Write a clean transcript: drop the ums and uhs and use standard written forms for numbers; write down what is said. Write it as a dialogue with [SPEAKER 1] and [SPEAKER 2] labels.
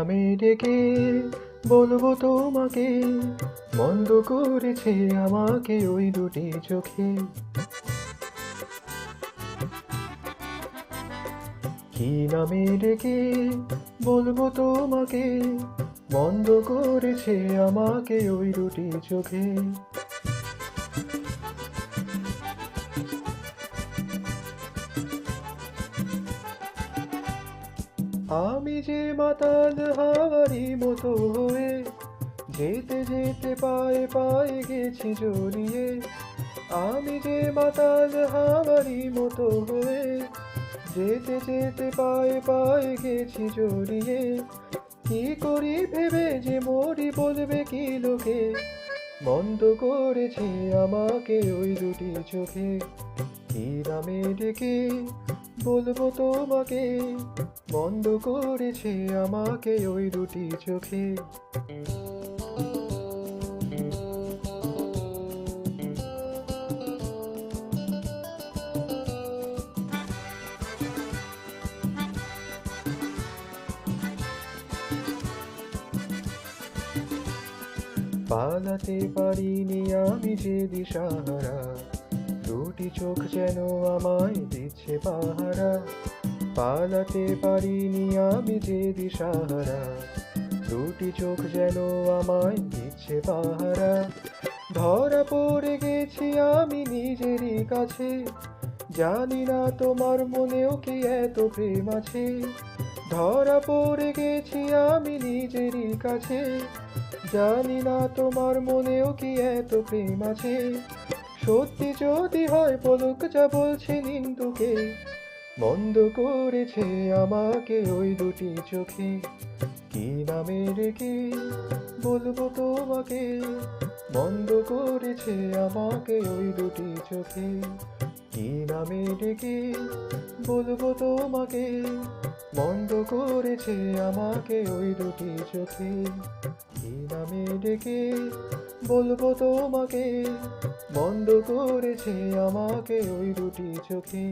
[SPEAKER 1] নামে ডেকে বলবো তোমাকে, বন্ধ করেছে আমাকে ওই দুটি চোখে। কি নামে ডেকে বলবো তোমাকে, বন্ধ করেছে আমাকে ওই দুটি চোখে। আমি যে মাতাল হাওয়ারি মতো হয়ে যেতে যেতে পায়ে পায়ে গেছি জড়িয়ে। আমি যে মাতাল হাওয়ারি মতো হয়ে যেতে যেতে পায়ে পায়ে গেছি জড়িয়ে। কি করি ভেবে যে মরি বলবে কি লোকে, বন্ধ করেছে আমাকে ওই দুটি চোখে। কি নামে ডেকে বলবো তোমাকে, বন্ধ করেছে আমাকে ওই দুটি চোখে। পালাতে পারিনি আমি যে দিশাহারা, দুটি চোখ যেন আমায় দিচ্ছে পাহারা। পালাতে পারিনি আমি যে দিশাহারা, দুটি চোখ যেন আমায় দিচ্ছে পাহারা। ধরা পড়ে গেছি আমি নিজেরই কাছে, জানি না তোমার মনেও কি এত প্রেম আছে। ধরা পড়ে গেছি আমি নিজেরই কাছে, জানি না তোমার মনেও কি এত প্রেম আছে। সত্যি যদি হয় বলুক যা বলছে নিন্দুকে, বন্ধ করেছে আমাকে ওই দুটি চোখে। কি নামে রেখে বলবো তোমাকে, বন্ধ করেছে আমাকে ওই দুটি চোখে। কি নামে ডেকে বলবো তোমাকে, বন্ধ করেছে আমাকে ওই দুটি চোখে। কি নামে ডেকে বলবো তোমাকে, বন্ধ করেছে আমাকে ওই দুটি চোখে।